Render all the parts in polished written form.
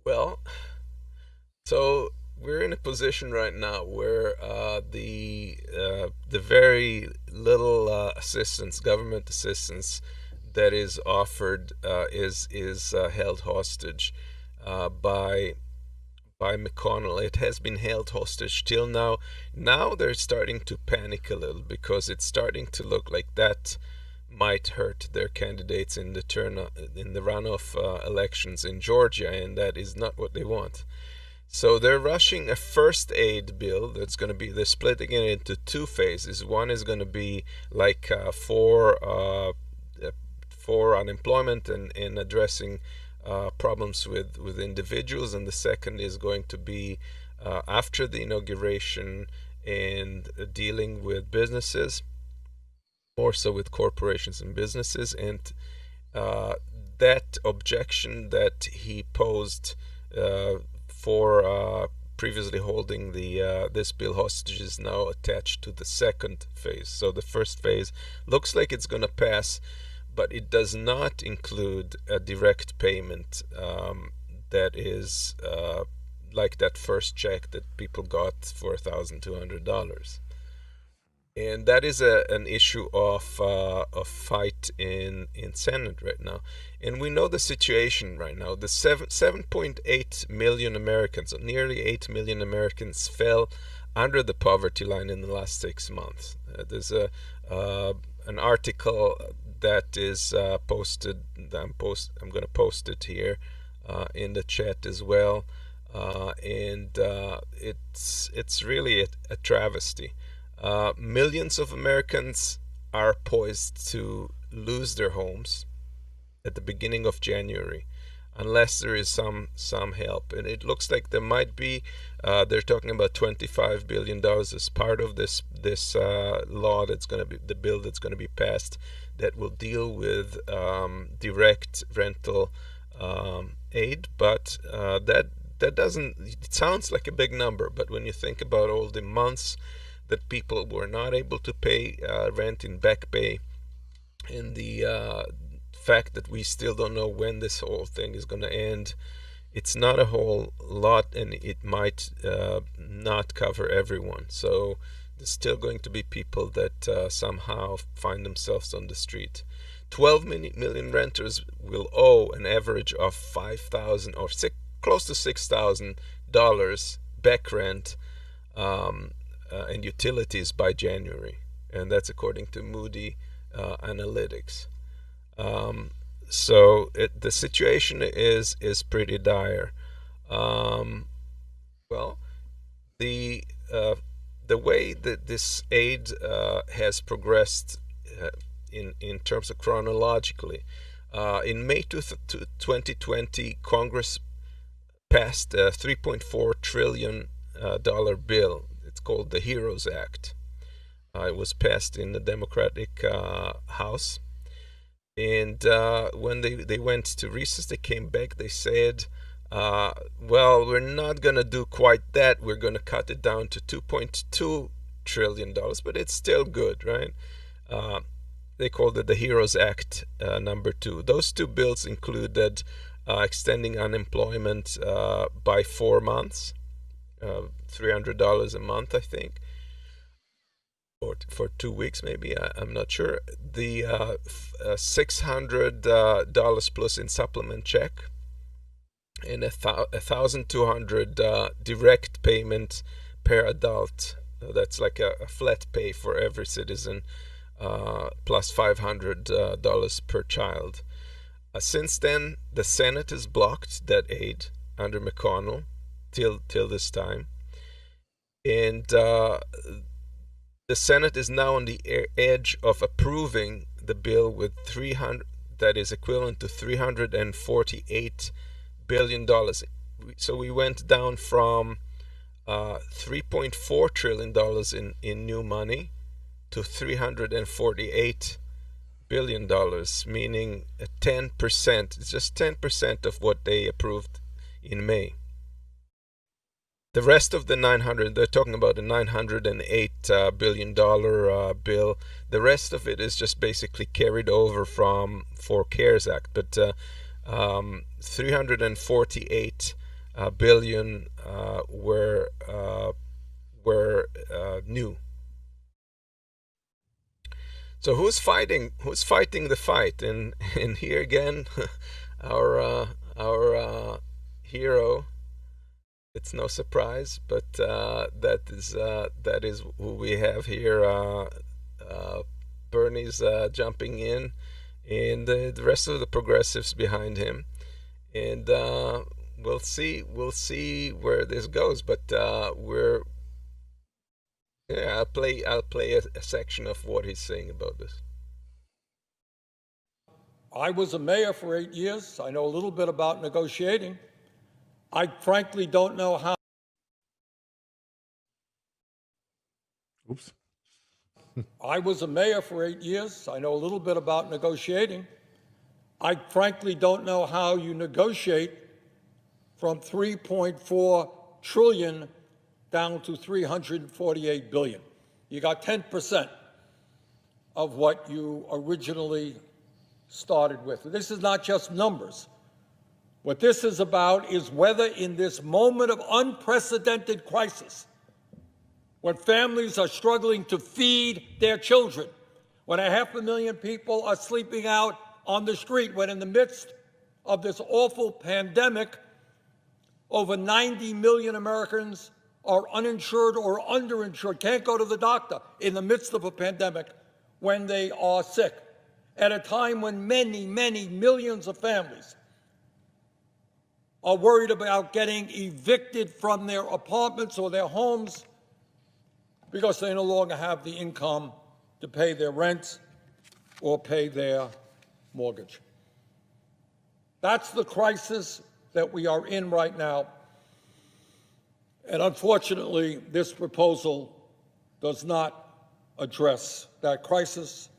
Well, so we're in a position right now where the very little assistance, government assistance that is offered is held hostage by McConnell. It has been held hostage till now. Now they're starting to panic a little because it's starting to look like that might hurt their candidates in the runoff elections in Georgia, and that is not what they want. So they're rushing a first aid bill that's going to be, they're splitting it into two phases. One is going to be like for unemployment and addressing problems with individuals, and the second is going to be after the inauguration and dealing with businesses, more so with corporations and businesses. And uh, that objection that he posed for previously holding the this bill hostage is now attached to the second phase. So the first phase looks like it's going to pass, but it does not include a direct payment that is like that first check that people got for $1,200. And that is an issue of fight in Senate right now. And we know the situation right now. The 7.8 million Americans, nearly 8 million Americans, fell under the poverty line in the last 6 months. There's an article that is posted. I'm going to post it here in the chat as well, and it's really a travesty. Millions of Americans are poised to lose their homes at the beginning of January, unless there is some help. And it looks like there might be. They're talking about $25 billion as part of this law that's going to be the bill that's going to be passed that will deal with direct rental aid. But that doesn't. It sounds like a big number, but when you think about all the months that people were not able to pay rent in back pay, and the fact that we still don't know when this whole thing is going to end, it's not a whole lot, and it might not cover everyone. So there's still going to be people that somehow find themselves on the street. 12 million renters will owe an average of $5,000 or close to $6,000 back rent and utilities by January, and that's according to Moody Analytics. So the situation is pretty dire. Well, the way that this aid has progressed in terms of chronologically, in May 2020, Congress passed a $3.4 trillion bill. It's called the HEROES Act. It was passed in the Democratic House. And when they went to recess, they came back, they said, well, we're not going to do quite that. We're going to cut it down to $2.2 trillion, but it's still good, right? They called it the HEROES Act number 2. Those two bills included extending unemployment by 4 months, $300 a month, I think, or for 2 weeks maybe. I'm not sure. The $600 plus in supplement check, and $1,200 direct payment per adult. That's like a flat pay for every citizen, plus $500 per child. Since then, the Senate has blocked that aid under McConnell till this time, and the Senate is now on the edge of approving the bill with 300, that is equivalent to $348 billion. So we went down from $3.4 trillion in new money to $348 billion, meaning 10%. It's just 10% of what they approved in May. The rest of the 900, they're talking about a $908 billion bill. The rest of it is just basically carried over for CARES Act. But 348 billion were new. So who's fighting the fight? And here again, our hero. It's no surprise, but that is who we have here. Bernie's jumping in, and the rest of the progressives behind him, and we'll see where this goes. But I'll play a section of what he's saying about this. I was a mayor for 8 years. I know a little bit about negotiating. I frankly don't know how. Oops. I was a mayor for 8 years. I know a little bit about negotiating. I frankly don't know how you negotiate from 3.4 trillion down to 348 billion. You got 10% of what you originally started with. This is not just numbers. What this is about is whether in this moment of unprecedented crisis, when families are struggling to feed their children, when 500,000 people are sleeping out on the street, when in the midst of this awful pandemic, over 90 million Americans are uninsured or underinsured, can't go to the doctor in the midst of a pandemic when they are sick, at a time when many, many millions of families are worried about getting evicted from their apartments or their homes because they no longer have the income to pay their rent or pay their mortgage. That's the crisis that we are in right now. And unfortunately, this proposal does not address that crisis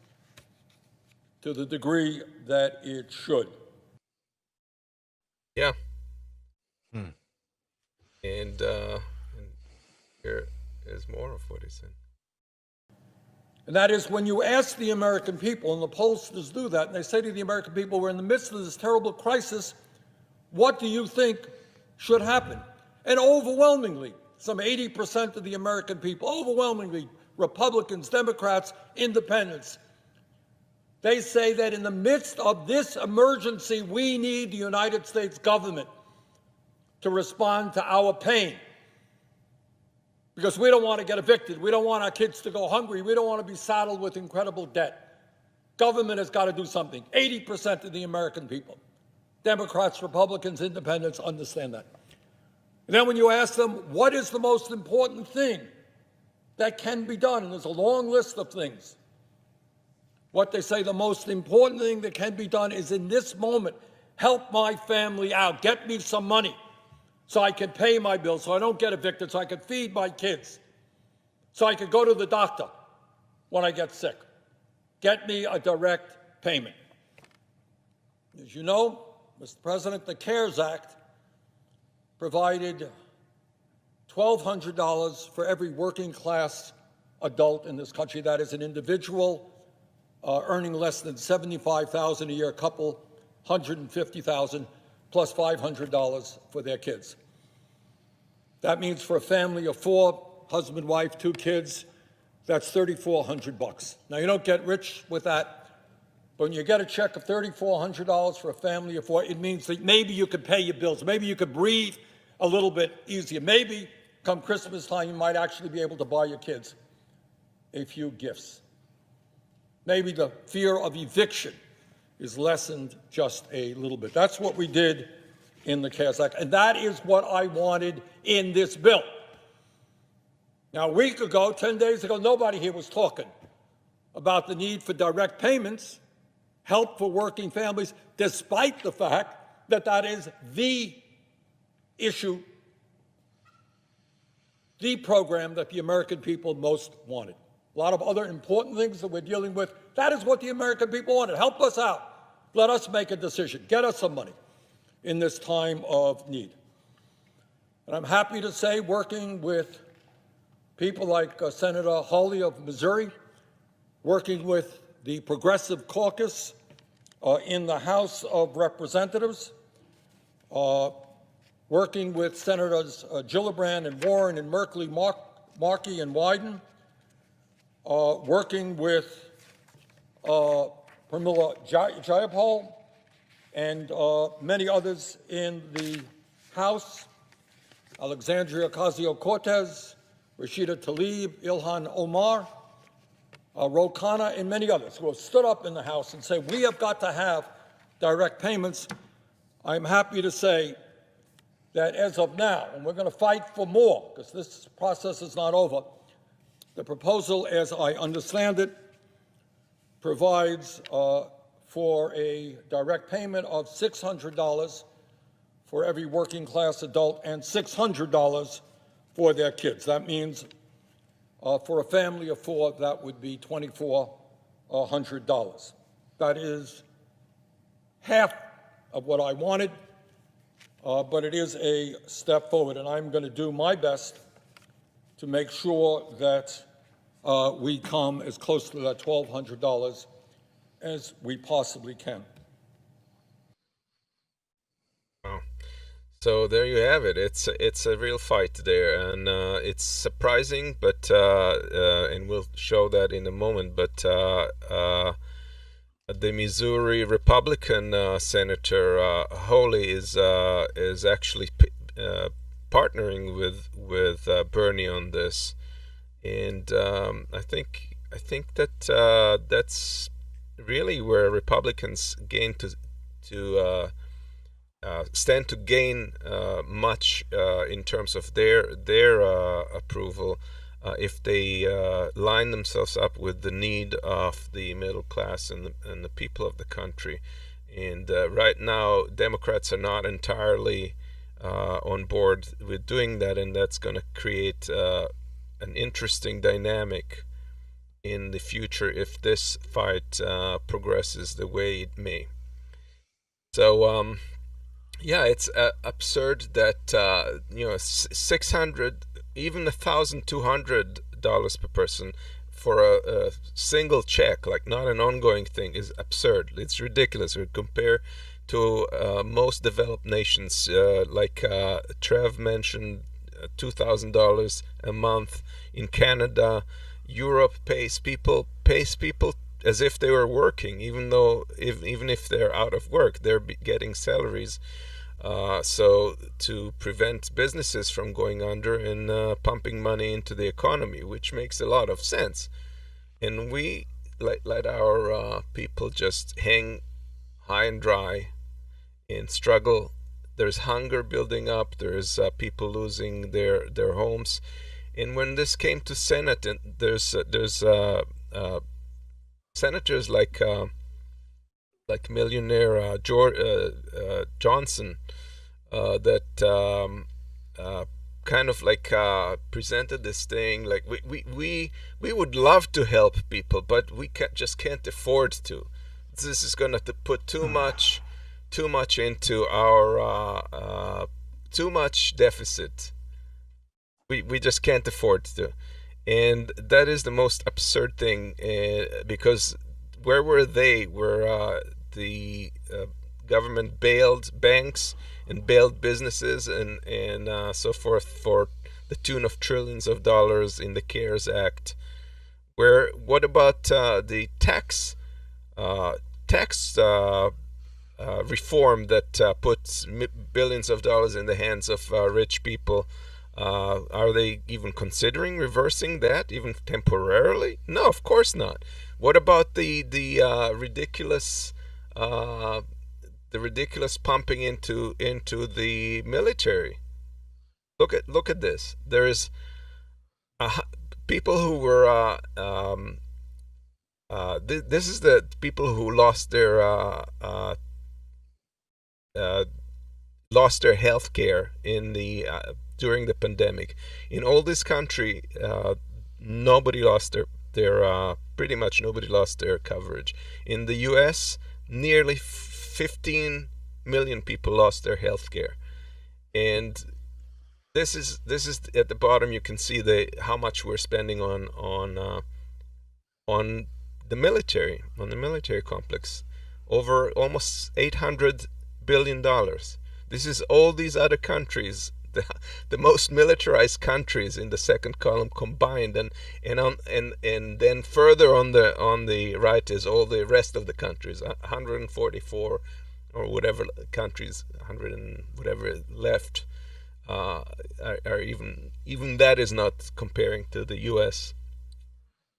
to the degree that it should. Yeah. And here is more of what he said. And that is when you ask the American people, and the pollsters do that, and they say to the American people, we're in the midst of this terrible crisis, what do you think should happen? And overwhelmingly, some 80% of the American people, overwhelmingly Republicans, Democrats, Independents, they say that in the midst of this emergency, we need the United States government to respond to our pain. Because we don't want to get evicted. We don't want our kids to go hungry. We don't want to be saddled with incredible debt. Government has got to do something. 80% of the American people, Democrats, Republicans, Independents, understand that. And then when you ask them, what is the most important thing that can be done? And there's a long list of things. What they say the most important thing that can be done is in this moment, help my family out. Get me some money so I can pay my bills, so I don't get evicted, so I can feed my kids, so I can go to the doctor when I get sick. Get me a direct payment. As you know, Mr. President, the CARES Act provided $1,200 for every working class adult in this country. That is an individual earning less than $75,000 a year, a couple, $150,000, plus $500 for their kids. That means for a family of 4, husband, wife, 2 kids, that's $3,400. Now, you don't get rich with that, but when you get a check of $3,400 for a family of 4, it means that maybe you could pay your bills. Maybe you could breathe a little bit easier. Maybe come Christmas time, you might actually be able to buy your kids a few gifts. Maybe the fear of eviction is lessened just a little bit. That's what we did in the CARES Act, and that is what I wanted in this bill. Now, a week ago, 10 days ago, nobody here was talking about the need for direct payments, help for working families, despite the fact that that is the issue, the program that the American people most wanted. A lot of other important things that we're dealing with. That is what the American people wanted. Help us out. Let us make a decision. Get us some money in this time of need. And I'm happy to say, working with people like Senator Hawley of Missouri, working with the Progressive Caucus In the House of Representatives, working with Senators Gillibrand and Warren and Merkley, Markey and Wyden, working with Pramila Jayapal and many others in the House, Alexandria Ocasio-Cortez, Rashida Tlaib, Ilhan Omar, Ro Khanna, and many others who have stood up in the House and say, we have got to have direct payments. I'm happy to say that as of now, and we're going to fight for more because this process is not over, the proposal, as I understand it, provides for a direct payment of $600 for every working class adult and $600 for their kids. That means for a family of four, that would be $2,400. That is half of what I wanted, but it is a step forward, and I'm going to do my best to make sure that we come as close to that $1,200 as we possibly can. So there you have it. It's a real fight there, and it's surprising, but and we'll show that in a moment. But the Missouri Republican Senator Hawley is actually partnering with Bernie on this, and I think that that's really where Republicans stand to gain much in terms of their approval if they line themselves up with the need of the middle class and the people of the country. And right now, Democrats are not entirely on board with doing that, and that's going to create an interesting dynamic in the future if this fight progresses the way it may. So yeah, it's absurd that 600, even $1,200 per person for a single check, like not an ongoing thing, is absurd. It's ridiculous. We compare to most developed nations, like Trev mentioned, $2,000 a month in Canada. Europe pays people as if they were working, even if they're out of work, they're getting salaries. So to prevent businesses from going under and pumping money into the economy, which makes a lot of sense. And we let our people just hang high and dry and struggle. There's hunger building up. There's people losing their homes. And when this came to Senate, and there's senators like millionaire Johnson that kind of like presented this thing like we would love to help people, but we can't afford to. This is going to put too much into our too much deficit. We just can't afford to. And that is the most absurd thing, because where were they? Where the government bailed banks and bailed businesses and so forth for the tune of trillions of dollars in the CARES Act. What about the tax reform that puts billions of dollars in the hands of rich people? Are they even considering reversing that, even temporarily? No, of course not. What about the ridiculous pumping into the military? Look at this. There is people who were this is the people who lost their health care in the during the pandemic. In all this country, nobody lost their pretty much nobody lost their coverage. In the U.S., nearly 15 million people lost their health care, and this is at the bottom. You can see how much we're spending on the military complex. over almost $800 billion. This is all these other countries, the most militarized countries in the second column combined, and then further on the right is all the rest of the countries, 144 or whatever countries, 100 and whatever left, are even that is not comparing to the U.S.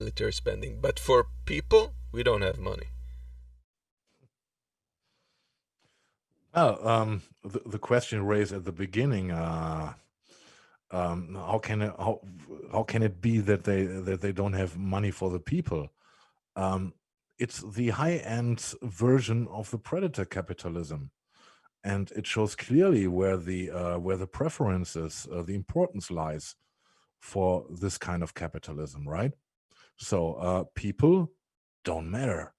military spending. But for people, we don't have money. Well, the question raised at the beginning, how can it be that they don't have money for the people? It's the high-end version of the predator capitalism, and it shows clearly where the preferences, the importance lies for this kind of capitalism, right? So people don't matter,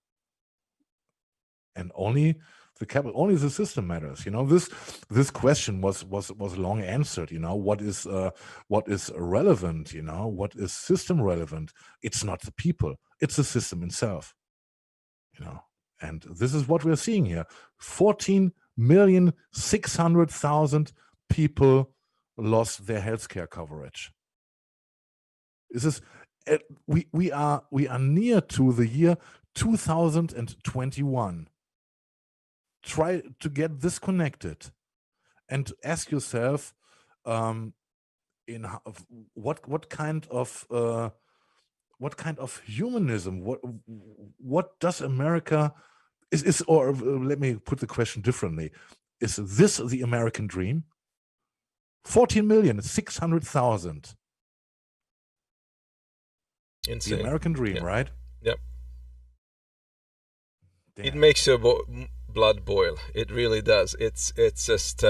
and only the system matters. This question was long answered. What is relevant? What is system relevant? It's not the people, it's the system itself. And this is what we're seeing here. 14,600,000 people lost their healthcare coverage. This is we are near to the year 2021. Try to get disconnected and ask yourself, in what kind of humanism, what does America is or let me put the question differently: is this the American dream? 14,600,000. Insane. The American dream, Yeah. right? Yep. Damn. It makes your blood boil. It really does. It's just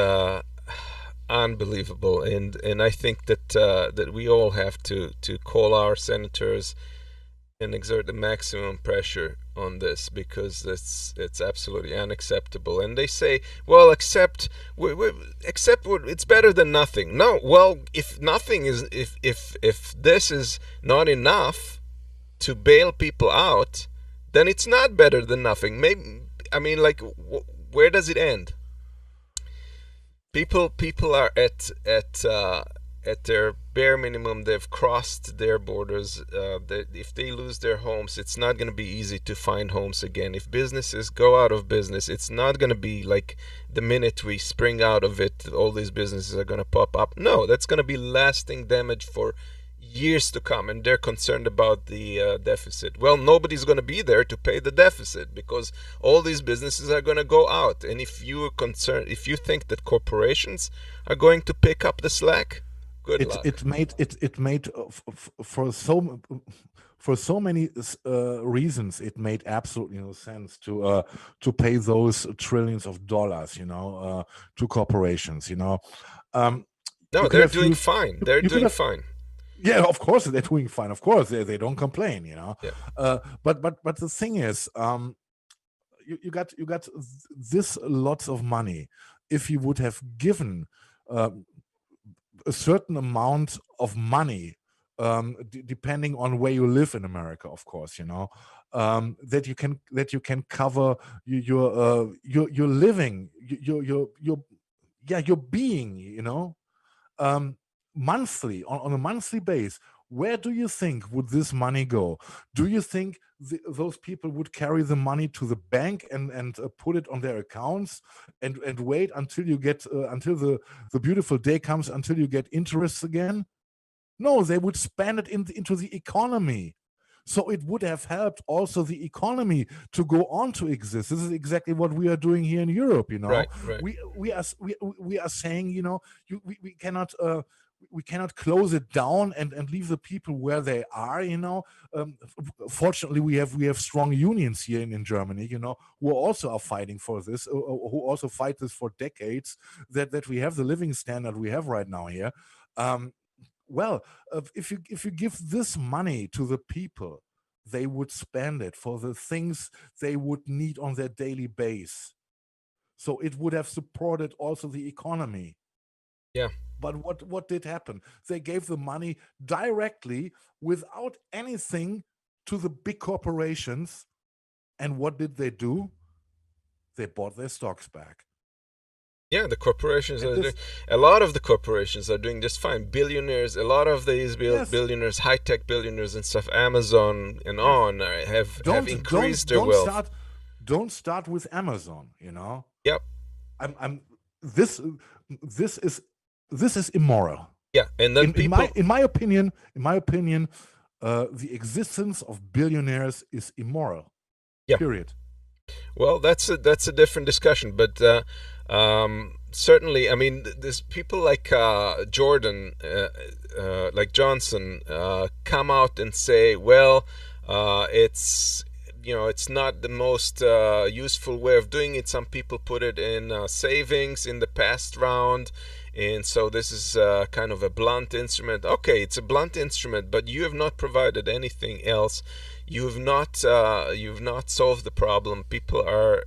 unbelievable, and I think that we all have to call our senators and exert the maximum pressure on this, because it's absolutely unacceptable. And they say, well, accept what it's better than nothing. No, well, if nothing is if this is not enough to bail people out, then it's not better than nothing. Maybe, I mean, like, where does it end? People are at their bare minimum. They've crossed their borders. If they lose their homes, it's not going to be easy to find homes again. If businesses go out of business, it's not going to be like the minute we spring out of it, all these businesses are going to pop up. No, that's going to be lasting damage for years to come, and they're concerned about the deficit. Well, nobody's going to be there to pay the deficit because all these businesses are going to go out. And if you are concerned, if you think that corporations are going to pick up the slack, good luck. It made for so many reasons. It made absolutely no sense to pay those trillions of dollars, to corporations. No, they're doing fine. They're doing fine. Yeah, of course they're doing fine. Of course they don't complain, Yeah. But the thing is, you got this lots of money. If you would have given a certain amount of money, depending on where you live in America, of course, that you can cover your living, your being, monthly, on a monthly base. Where do you think would this money go? Do you think those people would carry the money to the bank and put it on their accounts and wait until you get until the beautiful day comes, until you get interest again? No, they would spend it into the economy. So it would have helped also the economy to go on to exist. This is exactly what we are doing here in Europe. Right. We are saying, we cannot close it down and leave the people where they are. Fortunately, we have strong unions here in Germany, who also are fighting for this, who also fight this for decades, that we have the living standard we have right now here. Well, if you give this money to the people, they would spend it for the things they would need on their daily base. So it would have supported also the economy. Yeah. But what did happen? They gave the money directly without anything to the big corporations. And what did they do? they bought their stocks back. Yeah, the corporations And are this, doing, a lot of the corporations are doing just fine. Billionaires, a lot of these yes, billionaires, high-tech billionaires and stuff, Amazon and yes. on, have increased their Don't wealth. start with Amazon. Yep. I'm this is immoral. Yeah, and then In my opinion, the existence of billionaires is immoral. Yeah. Period. Well, that's a different discussion, but certainly, I mean, there's people like Jordan, like Johnson, come out and say, well, it's it's not the most useful way of doing it. Some people put it in savings in the past round, and so this is kind of a blunt instrument. Okay, it's a blunt instrument, but you have not provided anything else. You've not solved the problem. People are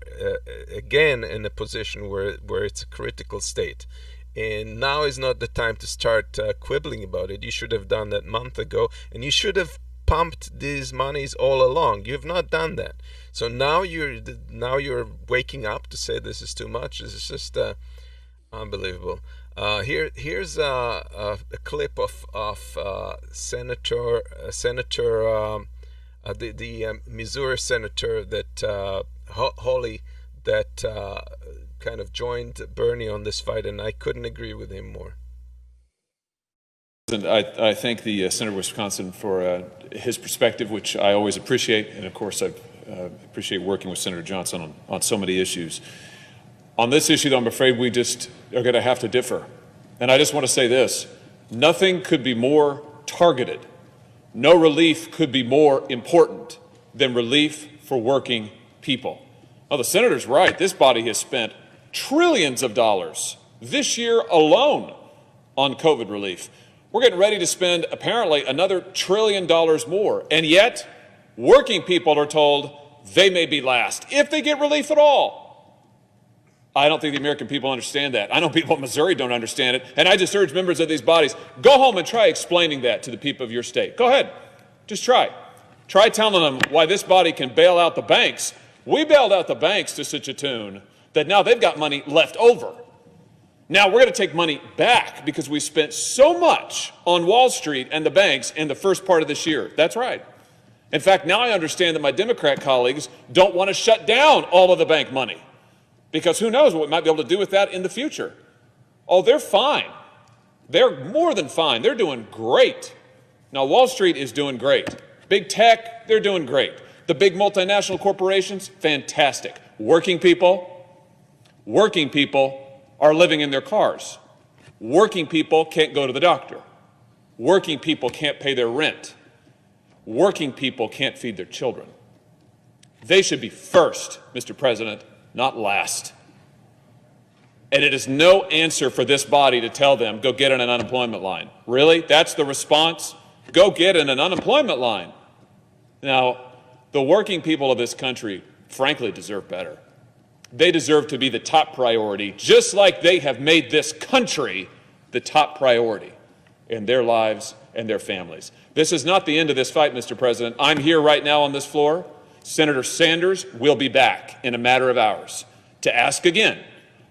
again in a position where it's a critical state, and now is not the time to start quibbling about it. You should have done that a month ago, and you should have pumped these monies all along. You have not done that, so now you're waking up to say this is too much. This is just unbelievable. Here's a clip of Senator the Missouri senator that Hawley that kind of joined Bernie on this fight, and I couldn't agree with him more. And I thank the senator of Wisconsin for his perspective, which I always appreciate, and of course I appreciate working with Senator Johnson on so many issues. On this issue, though, I'm afraid we just are going to have to differ. And I just want to say this: nothing could be more targeted. No relief could be more important than relief for working people. Now, the senator's right. This body has spent trillions of dollars this year alone on COVID relief. We're getting ready to spend apparently another $1 trillion more. And yet, working people are told they may be last, if they get relief at all. I don't think the American people understand that. I know people in Missouri don't understand it. And I just urge members of these bodies, go home and try explaining that to the people of your state. Go ahead. Just try. Try telling them why this body can bail out the banks. We bailed out the banks to such a tune that now they've got money left over. Now we're going to take money back because we spent so much on Wall Street and the banks in the first part of this year. That's right. In fact, now I understand that my Democrat colleagues don't want to shut down all of the bank money, because who knows what we might be able to do with that in the future. Oh, they're fine. They're more than fine. They're doing great. Now, Wall Street is doing great. Big tech, they're doing great. The big multinational corporations, fantastic. Working people are living in their cars. Working people can't go to the doctor. Working people can't pay their rent. Working people can't feed their children. They should be first, Mr. President, not last. And it is no answer for this body to tell them, go get in an unemployment line. Really? That's the response? Go get in an unemployment line. Now, the working people of this country, frankly, deserve better. They deserve to be the top priority, just like they have made this country the top priority in their lives and their families. This is not the end of this fight, Mr. President. I'm here right now on this floor. Senator Sanders will be back in a matter of hours to ask again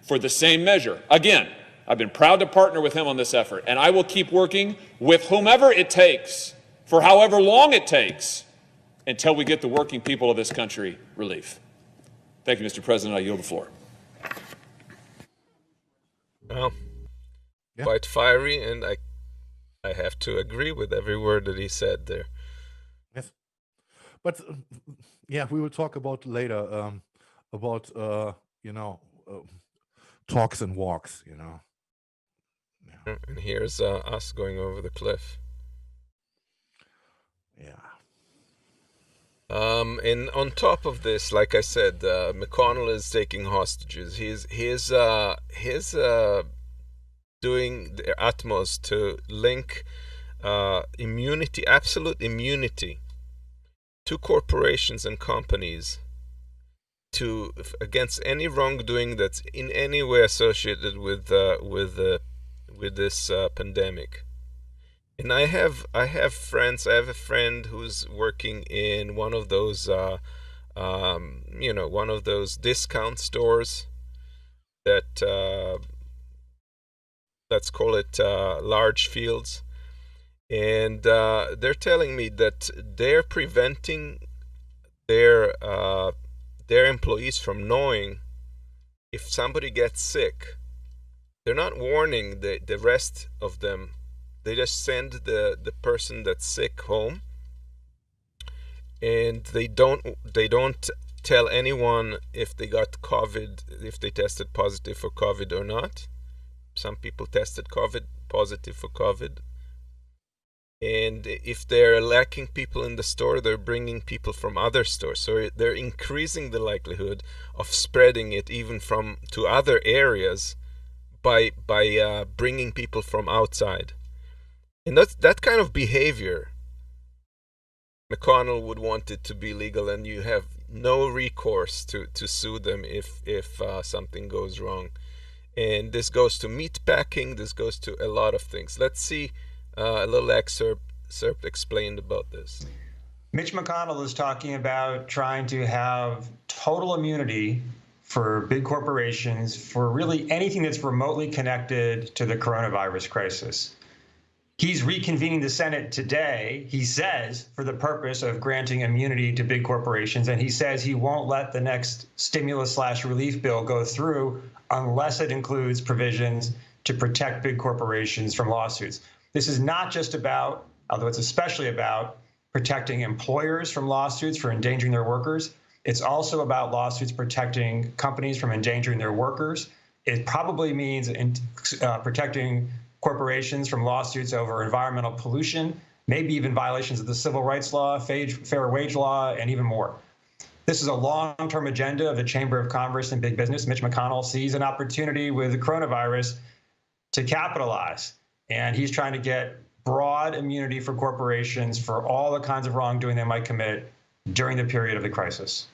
for the same measure. Again, I've been proud to partner with him on this effort, and I will keep working with whomever it takes, for however long it takes, until we get the working people of this country relief. Thank you, Mr. President. I yield the floor. Well, quite fiery, and I have to agree with every word that he said there. Yes, but yeah, we will talk about later about talks and walks. Yeah. And here's us going over the cliff. Yeah. And on top of this, like I said, McConnell is taking hostages. He's doing their utmost to link immunity, absolute immunity, to corporations and companies against any wrongdoing that's in any way associated with this pandemic. And I have friends. I have a friend who's working in one of those one of those discount stores that let's call it large fields, and they're telling me that they're preventing their employees from knowing if somebody gets sick. They're not warning the rest of them. They just send the person that's sick home, and they don't tell anyone if they got COVID, if they tested positive for COVID or not. Some people tested positive for COVID. And if they're lacking people in the store, they're bringing people from other stores. So they're increasing the likelihood of spreading it even to other areas by bringing people from outside. And that kind of behavior, McConnell would want it to be legal, and you have no recourse to sue them if something goes wrong. And this goes to meat packing. This goes to a lot of things. Let's see a little excerpt explained about this. Mitch McConnell is talking about trying to have total immunity for big corporations for really anything that's remotely connected to the coronavirus crisis. He's reconvening the Senate today, he says, for the purpose of granting immunity to big corporations, and he says he won't let the next stimulus/relief bill go through unless it includes provisions to protect big corporations from lawsuits. This is not just about, although it's especially about, protecting employers from lawsuits for endangering their workers. It's also about lawsuits protecting companies from endangering their workers. It probably means protecting corporations from lawsuits over environmental pollution, maybe even violations of the civil rights law, fair wage law, and even more. This is a long-term agenda of the Chamber of Commerce and big business. Mitch McConnell sees an opportunity with the coronavirus to capitalize, and he's trying to get broad immunity for corporations for all the kinds of wrongdoing they might commit during the period of the crisis.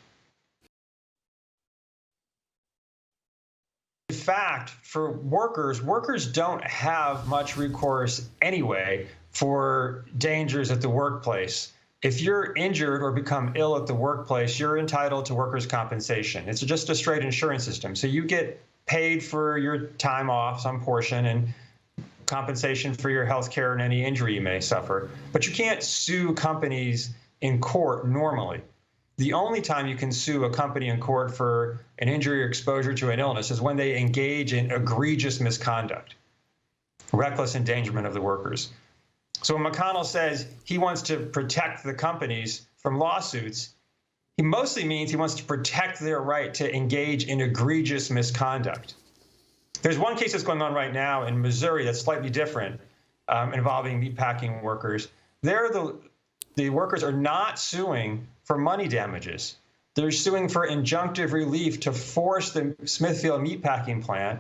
In fact, for workers don't have much recourse anyway for dangers at the workplace. If you're injured or become ill at the workplace, you're entitled to workers' compensation. It's just a straight insurance system. So you get paid for your time off, some portion, and compensation for your health care and any injury you may suffer. But you can't sue companies in court normally. The only time you can sue a company in court for an injury or exposure to an illness is when they engage in egregious misconduct, reckless endangerment of the workers. So when McConnell says he wants to protect the companies from lawsuits, he mostly means he wants to protect their right to engage in egregious misconduct. There's one case that's going on right now in Missouri that's slightly different, involving meatpacking workers. There, the workers are not suing for money damages. They're suing for injunctive relief to force the Smithfield meatpacking plant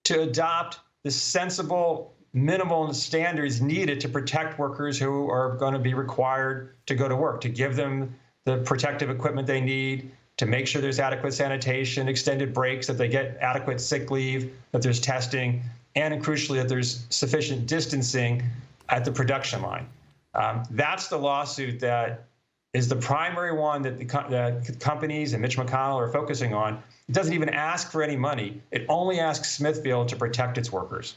to adopt the sensible minimal standards needed to protect workers who are going to be required to go to work, to give them the protective equipment they need, to make sure there's adequate sanitation, extended breaks, that they get adequate sick leave, that there's testing, and crucially, that there's sufficient distancing at the production line. That's the lawsuit that is the primary one that the companies and Mitch McConnell are focusing on. It doesn't even ask for any money. It only asks Smithfield to protect its workers.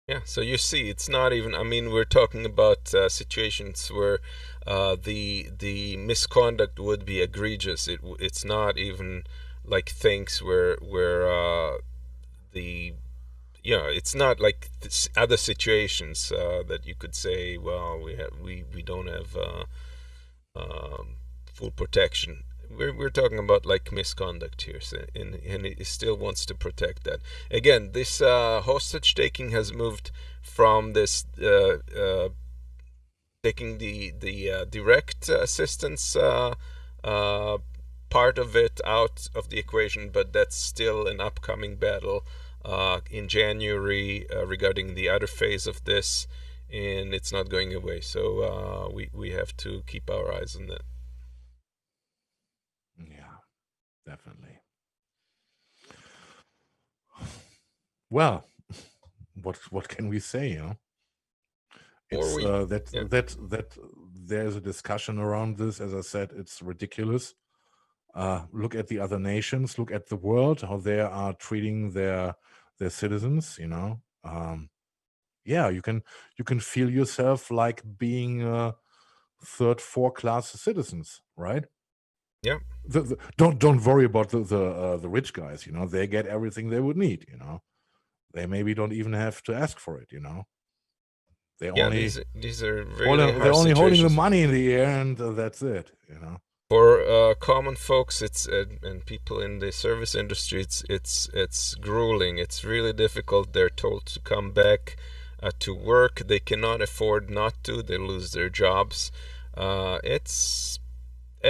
Yeah, so you see, it's not even, I mean, we're talking about situations where the misconduct would be egregious. It's not even like things where it's not like other situations that you could say, well, we don't have full protection. We're talking about like misconduct here, so, and it still wants to protect that. Again, this hostage taking has moved from this taking the direct assistance part of it out of the equation, but that's still an upcoming battle in January regarding the other phase of this, and it's not going away. So we have to keep our eyes on that. Yeah, definitely. Well, what can we say? You know, it's that there's a discussion around this. As I said, it's ridiculous. Look at the other nations, look at the world, how they are treating their citizens. Yeah, you can feel yourself like being third, fourth class citizens, right? Yeah. Don't worry about the rich guys. They get everything they would need. They maybe don't even have to ask for it. They Yeah, only these are really they're hard only holding the situations. money in the air, and that's it. For common folks, it's and people in the service industry, it's grueling. It's really difficult. They're told to come back to work. They cannot afford not to. They lose their jobs. It's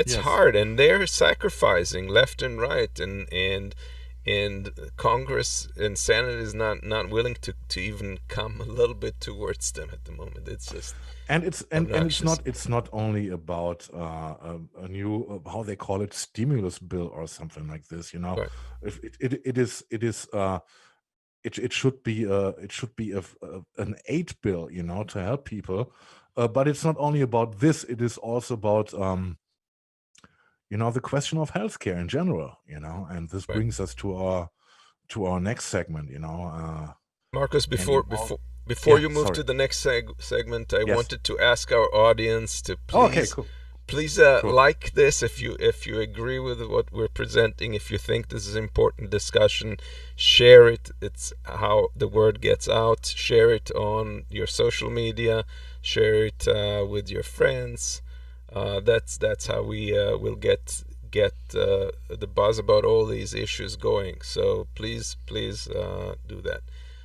Yes. hard, and they're sacrificing left and right, and Congress and Senate is not willing to even come a little bit towards them at the moment. It's just And it's obnoxious. it's not only about a new how they call it, stimulus bill or something like this. Right, If it should be an aid bill, to help people. But it's not only about this. It is also about the question of healthcare in general. And this right. brings us to our next segment. Marcus, And before yeah, you move sorry. to the next segment, I Yes. wanted to ask our audience to Oh, okay, please cool. please Cool. like this if you agree with what we're presenting. If you think this is important discussion, share it. It's how the word gets out. Share it on your social media. Share it with your friends. That's how we will get the buzz about all these issues going. So please do that.